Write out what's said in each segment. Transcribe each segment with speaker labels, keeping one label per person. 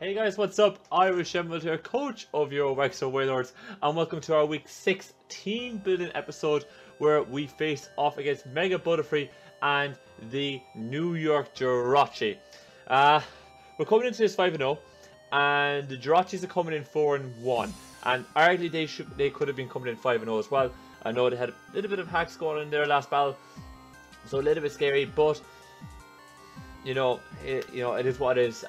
Speaker 1: Hey guys, what's up? IrishEmerald here, coach of your Wexford Wailords, and welcome to our week 6 team building episode where we face off against Mega Butterfree and the New York Jirachi. We're coming into this 5-0, and the Jirachis are coming in 4-1, and arguably they could have been coming in 5-0 as well. I know they had a little bit of hacks going on in their last battle, so a little bit scary, but it is what it is. They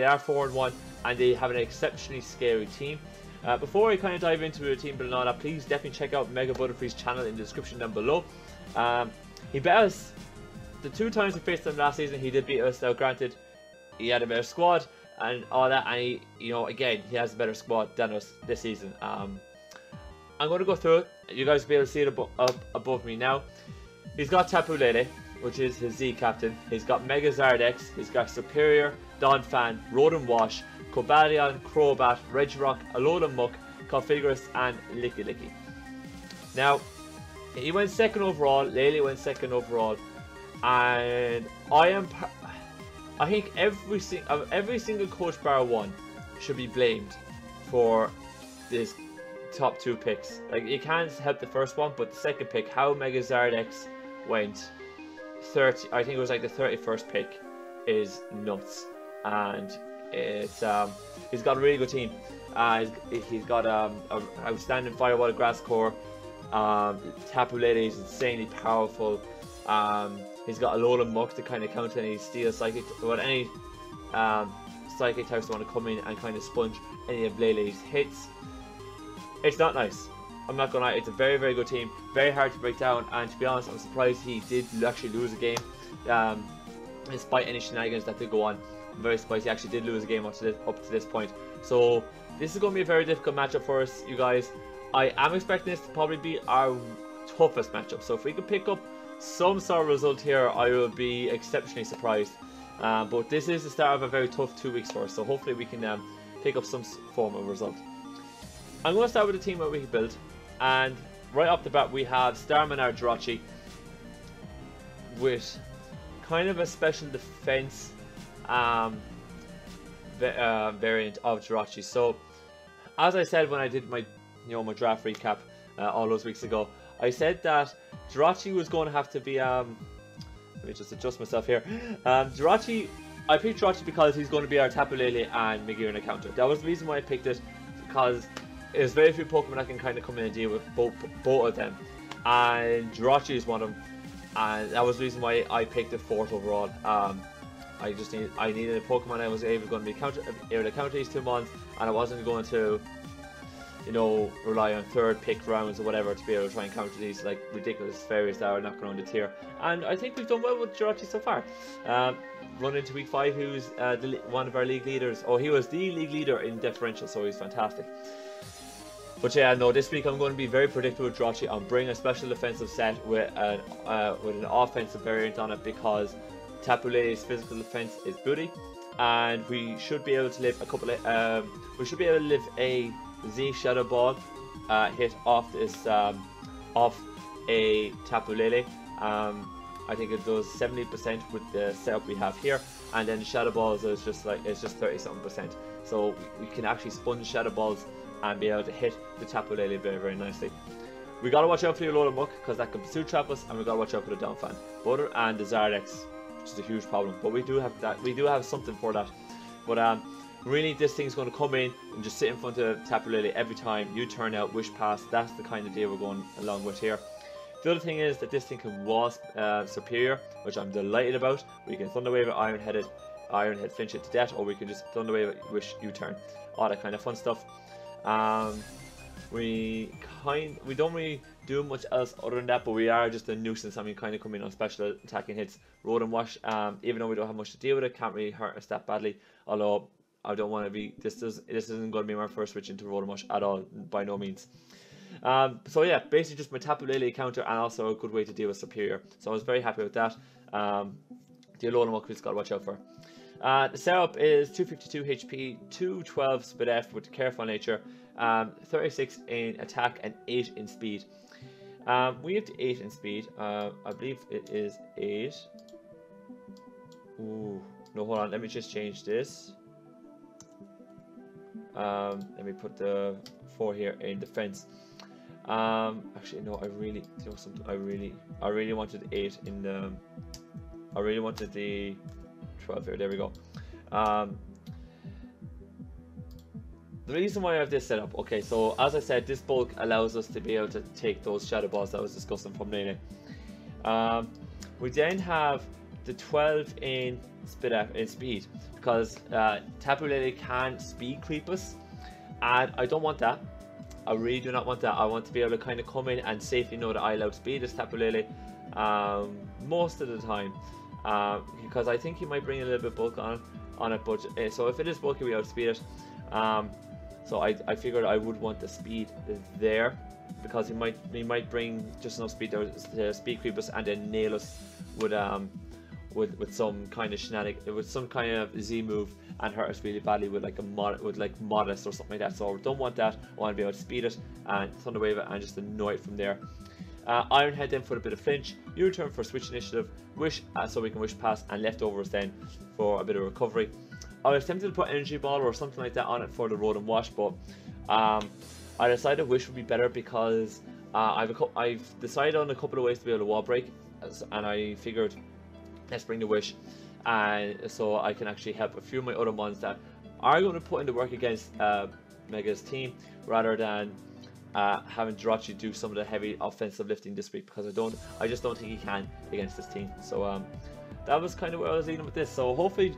Speaker 1: are 4-1 and they have an exceptionally scary team. Before I kind of dive into the team building and all that, please definitely check out Mega Butterfree's channel in the description down below. He beat us the 2 times we faced him last season. He did beat us. Now, granted, he had a better squad and all that, and again, he has a better squad than us this season. I'm going to go through it. You guys will be able to see it up above me now. He's got Tapu Lele, which is his Z captain. He's got Mega Zardex, he's got Superior, Donphan, Rotom Wash, Cobalion, Crobat, Regirock, Alola Muck, Configurus, and Licky Licky. Now, he went 2nd overall, Lele went 2nd overall, and I think every single coach bar 1 should be blamed for this top 2 picks. Like, you can't help the first one, but the second pick, how Mega Zardex went 30, I think it was like the 31st pick, is nuts. And it's he's got a really good team. He's got a outstanding Firewall Grass Core. Tapu Lele is insanely powerful. He's got a Alola Muck to kind of counter any Steel Psychic, or any Psychic types want to come in and kind of sponge any of Lele's hits. It's not nice. I'm not gonna lie, it's a very, very good team. Very hard to break down, and to be honest, I'm surprised he did actually lose a game. Despite any shenanigans that did go on, I'm very surprised he actually did lose a game up to this point. So this is going to be a very difficult matchup for us, you guys. I am expecting this to probably be our toughest matchup. So if we can pick up some sort of result here, I will be exceptionally surprised. But this is the start of a very tough 2 weeks for us, so hopefully we can pick up some form of result. I'm going to start with the team that we can build. And right off the bat, we have Starminer Jirachi with kind of a special defense variant of Jirachi. So, as I said when I did my my draft recap all those weeks ago, I said that Jirachi was going to have to be let me just adjust myself here. Jirachi, I picked Jirachi because he's going to be our Tapu Lele and Megairna counter. That was the reason why I picked it, because there's very few Pokemon that can kind of come in and deal with both of them, and Jirachi is one of them, and that was the reason why I picked it 4th overall. I needed a Pokemon I was able to counter these 2 mons, and I wasn't going to rely on 3rd pick rounds or whatever to be able to try and counter these like ridiculous fairies that are not going to tier. And I think we've done well with Jirachi so far. Run into week 5, who's one of our league leaders. Oh, he was the league leader in differential, so he's fantastic. But yeah, no, this week I'm going to be very predictable with Jirachi. I'm bringing a special defensive set with an offensive variant on it, because Tapu Lele's physical defense is booty, and we should be able to live a Z Shadow Ball hit off this off a Tapu Lele. I think it does 70% with the setup we have here, and then the Shadow Balls is just 30-something%. So we can actually sponge Shadow Balls and be able to hit the Tapu Lele very, very nicely. We gotta watch out for the Alola Muck, because that can Pursuit Trap us, and we gotta watch out for the Donphan, Butter, and the Zardex, which is a huge problem. But we do have that. We do have something for that. But really, this thing's going to come in and just sit in front of Tapu Lele every time you turn out Wish Pass. That's the kind of deal we're going along with here. The other thing is that this thing can Wasp Superior, which I'm delighted about. We can Thunder Wave it, Iron Head flinch it to death, or we can just Thunder Wave it, Wish U-turn, all that kind of fun stuff. We don't really do much else other than that, but we are just a nuisance. I mean, kind of come in on special attacking hits. Rotom Wash, even though we don't have much to deal with it, can't really hurt us that badly. Although I don't want to be, this isn't going to be my first switch into Rotom Wash at all, by no means. So yeah, basically just my Tapu Lele counter, and also a good way to deal with Superior. So I was very happy with that. The Alola Muck we've got to watch out for. The setup is 252 HP, 212 Speed F with Careful Nature, 36 in attack and 8 in speed. We have 8 in speed. I believe it is 8. Ooh, no, hold on. Let me just change this. Let me put the 4 here in defense. Actually, no, I really, you know something, I really wanted 8 in the, I really wanted the 12 here. There we go. The reason why I have this set up, okay, so as I said, this bulk allows us to be able to take those shadow balls that I was discussing from Lele. We then have the 12 in speed, because Tapu Lele can speed creep us, and I don't want that. I really do not want that. I want to be able to kind of come in and safely know that I'll outspeed this Tapu Lele most of the time, because I think he might bring a little bit of bulk on it, but so if it is bulky, we outspeed it. So I figured I would want the speed there, because he might bring just enough speed there to speed creep us and then nail us with some kind of with some kind of Z move and hurt us really badly with like modest or something like that. So I don't want that. I want to be able to speed it and thunder wave it and just annoy it from there. Iron Head then for a bit of flinch. You return for switch initiative, wish so we can wish pass, and leftovers then for a bit of recovery. I was tempted to put energy ball or something like that on it for the road and wash, but I decided wish would be better because I've decided on a couple of ways to be able to wall break, and I figured let's bring the wish, and so I can actually help a few of my other ones that are going to put in the work against Mega's team rather than having Jirachi do some of the heavy offensive lifting this week, because I just don't think he can against this team. So that was kind of where I was leading with this. So hopefully,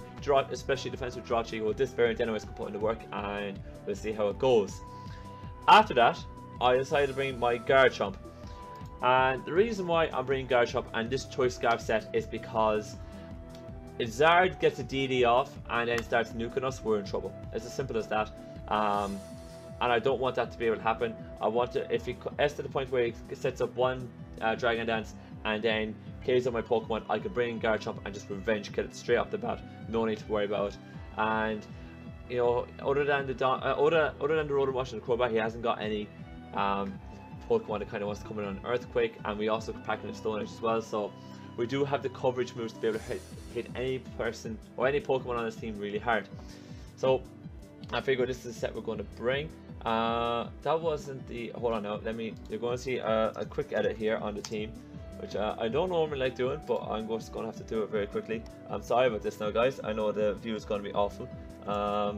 Speaker 1: especially defensive Jirachi with this variant anyways, can put in the work, and we'll see how it goes. After that, I decided to bring my Garchomp. And the reason why I'm bringing Garchomp and this Choice Scarf set is because if Zard gets a DD off and then starts nuking us, we're in trouble. It's as simple as that. And I don't want that to be able to happen. I want to, if he gets to the point where he sets up one Dragon Dance and then KOs on my Pokemon, I could bring in Garchomp and just revenge kill it straight off the bat. No need to worry about it. And you know, other than the Road and Wash and the Crobat, he hasn't got any Pokemon that kind of wants to come in on Earthquake, and we also can pack in a Stone Edge as well. So we do have the coverage moves to be able to hit any person or any Pokemon on this team really hard. So I figured this is the set we're going to bring. That wasn't the, hold on now, you're going to see a quick edit here on the team, which I don't normally like doing, but I'm just going to have to do it very quickly. I'm sorry about this now, guys. I know the view is going to be awful. Oh,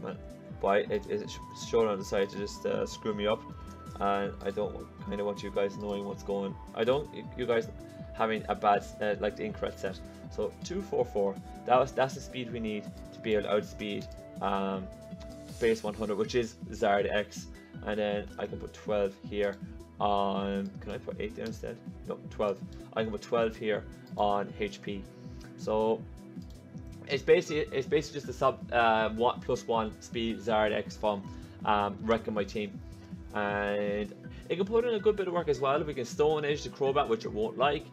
Speaker 1: man, but it's showing on the side to just screw me up, and I don't kind of want you guys knowing what's going. I don't you guys having a bad like the incorrect set. So 244. That's the speed we need to be able to outspeed base 100, which is Zard X, and then I can put 12 here on. Can I put 8 there instead? No, 12. I can put 12 here on HP. So it's basically just a sub 1+1 speed Zard X from wrecking my team, and it can put in a good bit of work as well. We can Stone Edge the Crobat, which it won't like.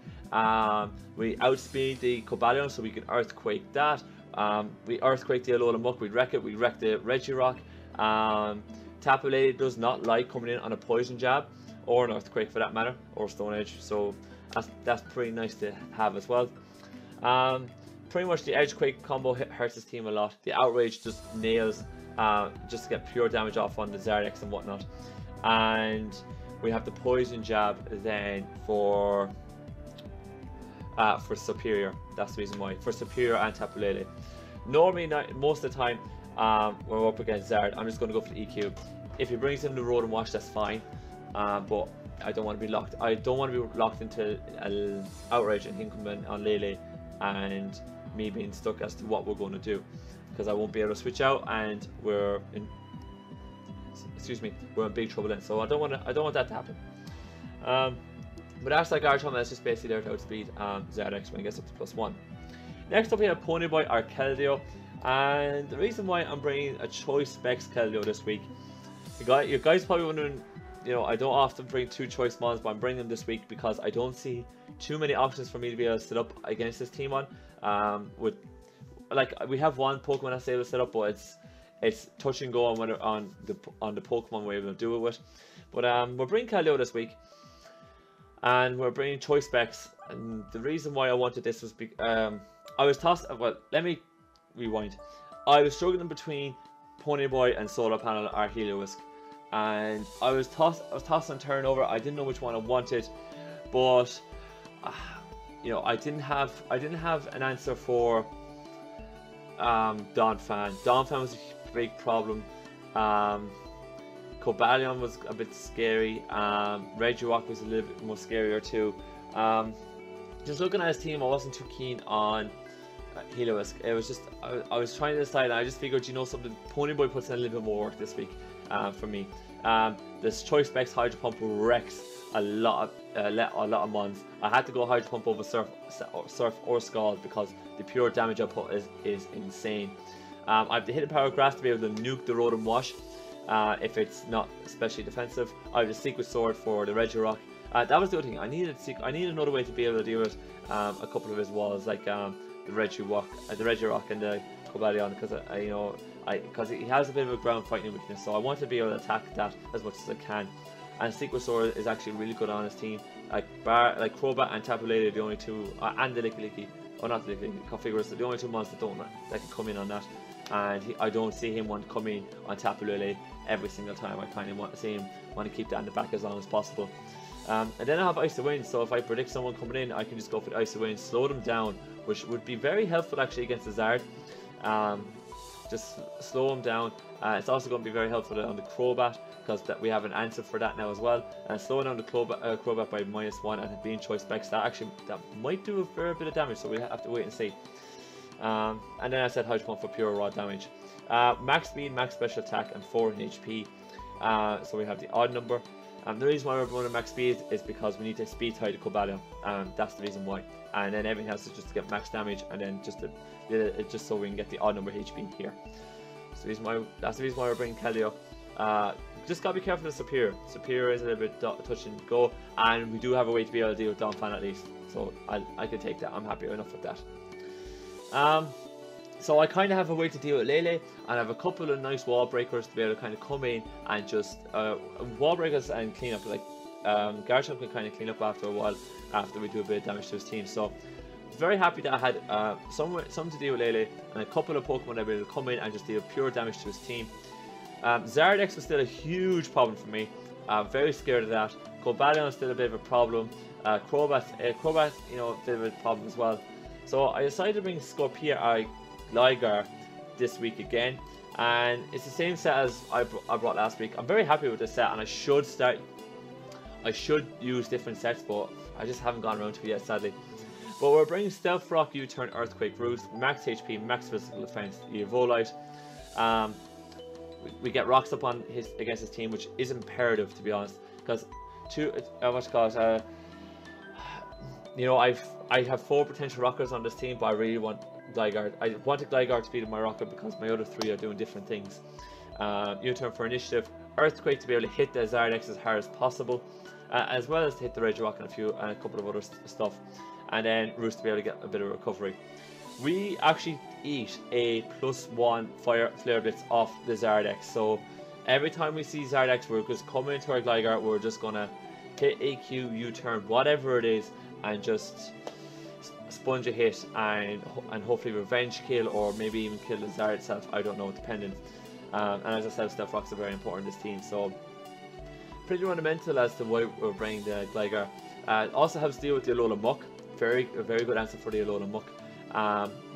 Speaker 1: We outspeed the Cobalion, so we can Earthquake that. We Earthquake the Alola Muck, we'd wreck it, we wreck the Regirock. Tapu Lele does not like coming in on a Poison Jab, or an Earthquake for that matter, or Stone Edge, so that's pretty nice to have as well. Pretty much the Edgequake combo hurts his team a lot. The Outrage just nails, just to get pure damage off on the Zardex and whatnot. And we have the Poison Jab then for Superior. That's the reason why. For Superior and Tapu Lele. Normally, most of the time, when we're up against Zard, I'm just going to go for the EQ. If he brings in the Road and Wash, that's fine. But I don't want to be locked. I don't want to be locked into an Outrage and him coming on Lele and me being stuck as to what we're going to do, because I won't be able to switch out and we're in big trouble then. So I don't want that to happen. But that's like Garchomp, that's just basically there to outspeed ZX when it gets up to +1. Next up we have Ponyboy or Keldeo, and the reason why I'm bringing a Choice Specs Keldeo this week, you guys probably wondering, you know, I don't often bring 2 Choice Mons, but I'm bringing them this week because I don't see too many options for me to be able to set up against this team on. With like we have one Pokemon that's able to set up, but it's touch and go on whether on the Pokemon we're able to do it with. But we're bringing Keldeo this week, and we're bringing Choice Specs. And the reason why I wanted this was I was tossed. Well, let me rewind. I was struggling between Ponyboy and Solar Panel are Heliolisk. And I was tossing and turning over. I didn't know which one I wanted, but you know, I didn't have an answer for Donphan. Donphan was a big problem. Cobalion was a bit scary. Regirock was a little bit more scarier too. Just looking at his team, I wasn't too keen on Heliolisk. It was just I was trying to decide, and I just figured, you know something, Ponyboy puts in a little bit more work this week for me. This Choice Specs Hydro Pump wrecks a lot of mons. I had to go Hydro Pump over Surf or Scald because the pure damage output is insane. I have the Hidden Power Grass to be able to nuke the Rotom Wash if it's not especially defensive. I have the Secret Sword for the Regirock. That was the other thing. I needed another way to be able to deal with a couple of his walls, like the Regirock and the Cobalion, because he has a bit of a ground fighting weakness, so I want to be able to attack that as much as I can. And Secret Sword is actually really good on his team. Like Crobat and Tapu Lele are the only two, and the Licky, or not the Licky, Configurus are the only two monsters that can come in on that. And I don't see him want to come in on Tapu Lele every single time. I kind of want to keep that in the back as long as possible. And then I have Ice and Wind, so if I predict someone coming in, I can just go for the Ice and Wind, slow them down, which would be very helpful actually against the Zard. Just slow them down. It's also going to be very helpful on the Crobat, because we have an answer for that now as well. And slowing down the Crobat by -1 and being Choice Specs, that might do a fair bit of damage, so we have to wait and see. And then I said Hydro Pump for pure raw damage. Max speed, max special attack, and 4 in HP. So we have the odd number. The reason why we're running max speed is because we need to speed tie the Cobalion. That's the reason why. And then everything else is just to get max damage, and then just so we can get the odd number HP here. So that's the reason why we're bringing Keldeo. Just gotta be careful with Superior. Superior is a little bit touch and go, and we do have a way to be able to deal with Donphan at least. So I can take that. I'm happy enough with that. So I kind of have a way to deal with Lele, and I have a couple of nice wall breakers to be able to kind of come in and just wall breakers and clean up. Like Garchomp can kind of clean up after a while after we do a bit of damage to his team. So very happy that I had some to deal with Lele and a couple of Pokemon that were able to come in and just deal pure damage to his team. Zardex was still a huge problem for me. Very scared of that. Cobalion is still a bit of a problem. Crobat, you know, a bit of a problem as well. So I decided to bring Scorpia Gligar this week again, and it's the same set as I brought last week. I'm very happy with this set, and I should use different sets, but I just haven't gone around to it yet, sadly. But we're bringing Stealth Rock, U-Turn, Earthquake, Roost, max HP, max physical defense, Evolite. We get rocks up on against his team, which is imperative, to be honest, because you know, I have 4 potential rockers on this team, but I really want Gligar. I wanted Gligar to be my rocker because my other 3 are doing different things. U-Turn for initiative, Earthquake to be able to hit the Zardex as hard as possible, as well as to hit the Regirock and a couple of other stuff, and then Roost to be able to get a bit of recovery. We actually eat a +1 Flare Blitz off the Zardex, so every time we see Zardex, we're just coming into our Gligar, we're just gonna hit AQ, U-Turn, whatever it is, and just sponge a hit and hopefully revenge kill, or maybe even kill the Zard itself, I don't know, depending. And as I said, Stealth Rocks are very important in this team, so pretty fundamental as to why we're bringing the Gligar. It also helps deal with the Alola Muck. A very good answer for the Alola Muck.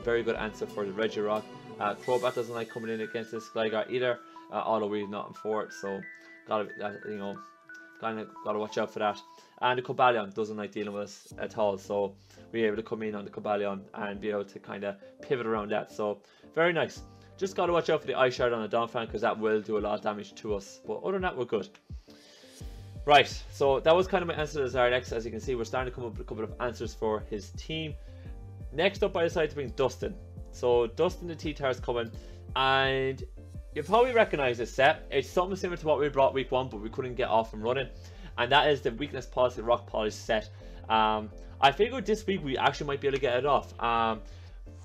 Speaker 1: Very good answer for the Regirock. Crobat doesn't like coming in against this Gligar either, although we're not for it, so gotta watch out for that. And the Cobalion doesn't like dealing with us at all, so we're able to come in on the Cobalion and be able to kind of pivot around that. So very nice. Just gotta watch out for the Ice Shard on the Donphan, because that will do a lot of damage to us. But other than that, we're good. Right, so that was kind of my answer to Zardex. As you can see, we're starting to come up with a couple of answers for his team. Next up, I decided to bring Dustin. So Dustin the T-Tar is coming, and you'll probably recognize this set. It's something similar to what we brought week 1, but we couldn't get off and running, and that is the Weakness Policy Rock Polish set. I figured this week we actually might be able to get it off.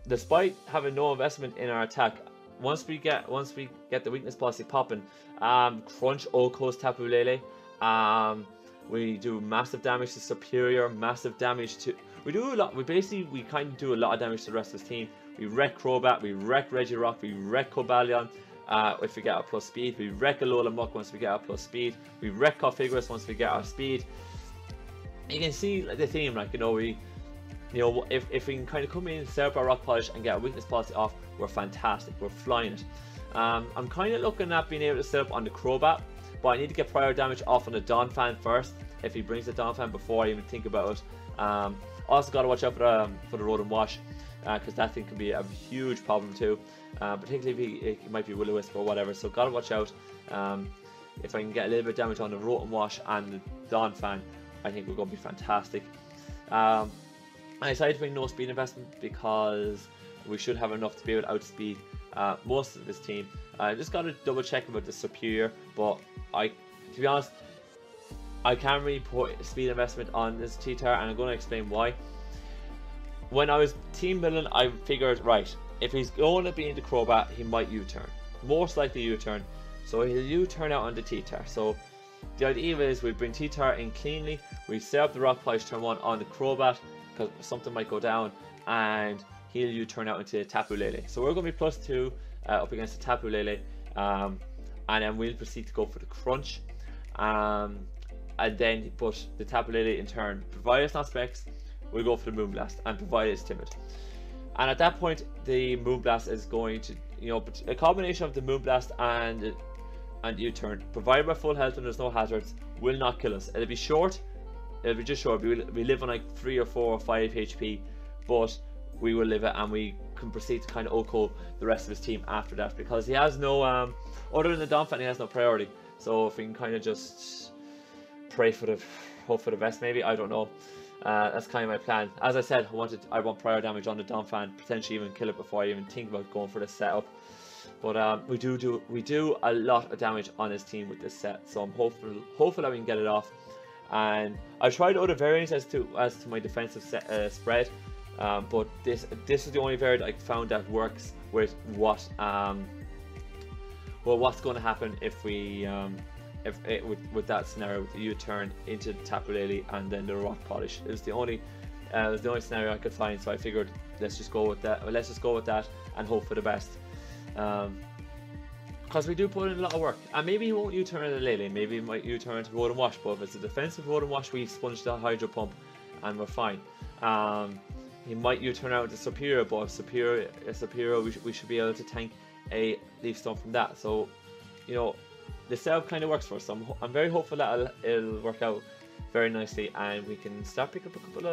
Speaker 1: Despite having no investment in our attack, once we get the Weakness Policy popping, Crunch, Okos, Tapu Lele, we do massive damage to Superior, massive damage to... We kind of do a lot of damage to the rest of his team. We wreck Crobat, we wreck Regirock, we wreck Cobalion, if we get our plus speed. We wreck a load of muck once we get our plus speed. We wreck Cofigurus once we get our speed. You can see the theme, like, you know, if we can kind of come in, set up our rock polish and get our weakness policy off, we're fantastic. We're flying it. I'm kind of looking at being able to set up on the Crobat, but I need to get prior damage off on the Donphan first. If he brings the Donphan before I even think about it. Also got to watch out for the Road and Wash, because that thing can be a huge problem too. Particularly if it might be Will-O-Wisp or whatever. So got to watch out. If I can get a little bit of damage on the Road and Wash and the Donphan, I think we're going to be fantastic. I decided to bring no speed investment because we should have enough to be able to outspeed most of this team. I just got to double check about the Superior, but to be honest, I can't really put speed investment on this T-Tar, and I'm going to explain why. When I was team building, I figured, right, if he's going to be into Crobat, he might U-turn. Most likely U-turn. So he'll U-turn out on the T-Tar. So the idea is we bring T-Tar in cleanly, we set up the Rock Polish turn 1 on the Crobat, because something might go down, and he'll U-turn out into Tapu Lele. So we're going to be +2 up against the Tapu Lele, and then we'll proceed to go for the Crunch. And then, but the Tapu Lele in turn, provided it's not Specs, we'll go for the Moonblast, and provided it's Timid. And at that point, the Moonblast is going to, you know, a combination of the Moonblast and U-turn, provided we're full health and there's no hazards, will not kill us. It'll be short, it'll be just short. We live on like 3 or 4 or 5 HP, but we will live it, and we can proceed to kind of OHKO the rest of his team after that, because he has no, other than the Donphan, he has no priority. So if we can kind of just pray for hope for the best, maybe, I don't know. That's kind of my plan. As I said, I want prior damage on the Donphan, potentially even kill it before I even think about going for the setup. But we do a lot of damage on his team with this set, so I'm hopeful that we can get it off. And I tried other variants as to my defensive spread, but this is the only variant I found that works with what's going to happen if we with that scenario, with the U-turn into the Tapu Lele and then the Rock Polish. It was the only scenario I could find, so I figured let's just go with that. Let's just go with that and hope for the best. Because we do put in a lot of work, and maybe he won't U-turn into Lele, maybe he might U-turn into Road and Wash. But if it's a defensive Road and Wash, we sponge the Hydro Pump, and we're fine. He might U-turn out into Superior, but Superior, we should be able to tank a Leaf Storm from that. So, you know, the setup kind of works for us. So I'm very hopeful that it'll work out very nicely, and we can start picking up a couple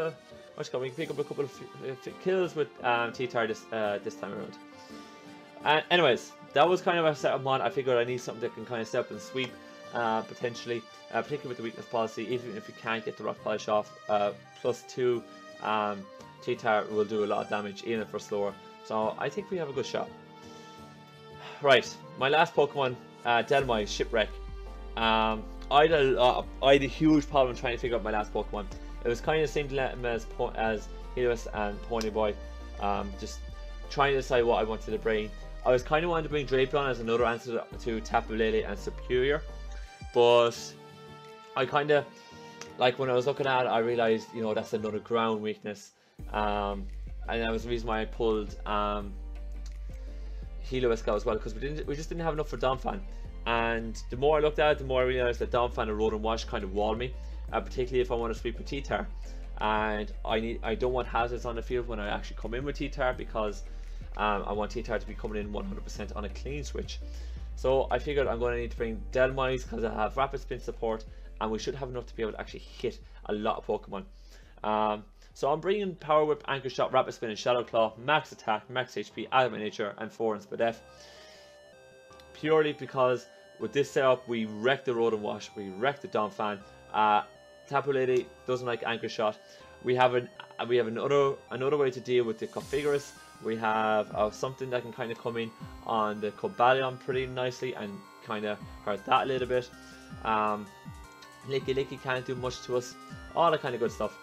Speaker 1: of kills with T-Tar this time around. And anyways, that was kind of a setup mod. I figured I need something that can kind of step up and sweep, potentially, particularly with the weakness policy. Even if you can't get the Rock Polish off, +2 T-Tar will do a lot of damage, even if we're slower. So I think we have a good shot. Right, my last Pokemon, Delmoy, Shipwreck. I had a huge problem trying to figure out my last Pokemon. It was kind of the same dilemma as Helios and Ponyboy, just trying to decide what I wanted to bring. I was kind of wanting to bring Drapion as another answer to Tapu Lele and Superior, but I kind of, like, when I was looking at it, I realized, you know, that's another ground weakness, and that was the reason why I pulled Helios as well, because we just didn't have enough for Donphan. And the more I looked at it, the more I realized that Donphan and Road and Wash kind of wall me, particularly if I want to sweep with T-Tar. And I don't want hazards on the field when I actually come in with T-Tar, because I want T-Tar to be coming in 100% on a clean switch. So I figured I'm going to need to bring Delmoise, because I have Rapid Spin support, and we should have enough to be able to actually hit a lot of Pokemon. So I'm bringing Power Whip, Anchor Shot, Rapid Spin, and Shadow Claw, max attack, max HP, Adamant Nature, and 4 in Spadef. Purely because with this setup, we wreck the Road and Wash, we wreck the Donphan. Tapu Lele doesn't like Anchor Shot. We have another way to deal with the Cofigurus. We have something that can kind of come in on the Cobalion pretty nicely and kind of hurt that a little bit. Licky can't do much to us. All that kind of good stuff.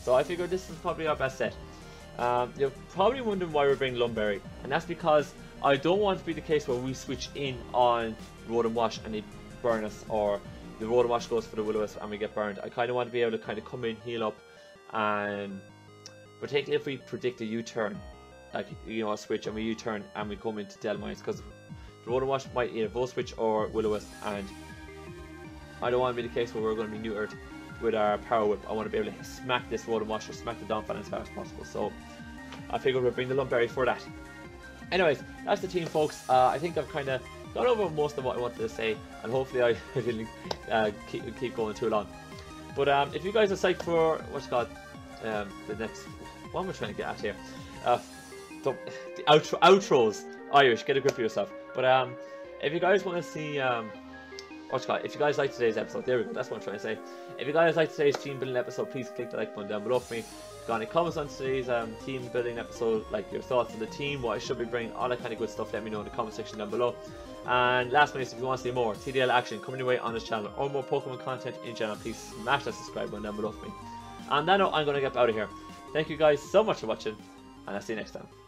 Speaker 1: So I figured this is probably our best set. You're probably wondering why we're bringing Lumberry, and that's because I don't want to be the case where we switch in on Road and Wash and they burn us, or the Road and Wash goes for the Will-O-Wisp and we get burned. I kind of want to be able to kind of come in, heal up, and particularly if we predict a U-turn, like, you know, a switch and we U-turn and we come into Delmoise, because The Road and Wash might either Vote Switch or Will-O-Wisp, and I don't want to be the case where we're going to be neutered with our Power Whip. I want to be able to smack this Road and Wash or smack the Donphan as fast as possible. So I figured we'll bring the Lumberry for that. Anyways, that's the team, folks. I think I've kind of gone over most of what I wanted to say, and hopefully I didn't keep going too long. But if you guys are psyched for what's called the next, what am I trying to get at here? The outros. Irish, get a grip of yourself. But if you guys want to see what's called, if you guys like today's episode, there we go. That's what I'm trying to say. If you guys like today's team building episode, please click the like button down below for me. Got any comments on today's team building episode, like your thoughts on the team, what I should be bringing, all that kind of good stuff, let me know in the comment section down below. And last but not least, if you want to see more TDL action coming your way on this channel, or more Pokemon content in general, please smash that subscribe button down below for me. On that note, I'm going to get out of here. Thank you guys so much for watching, and I'll see you next time.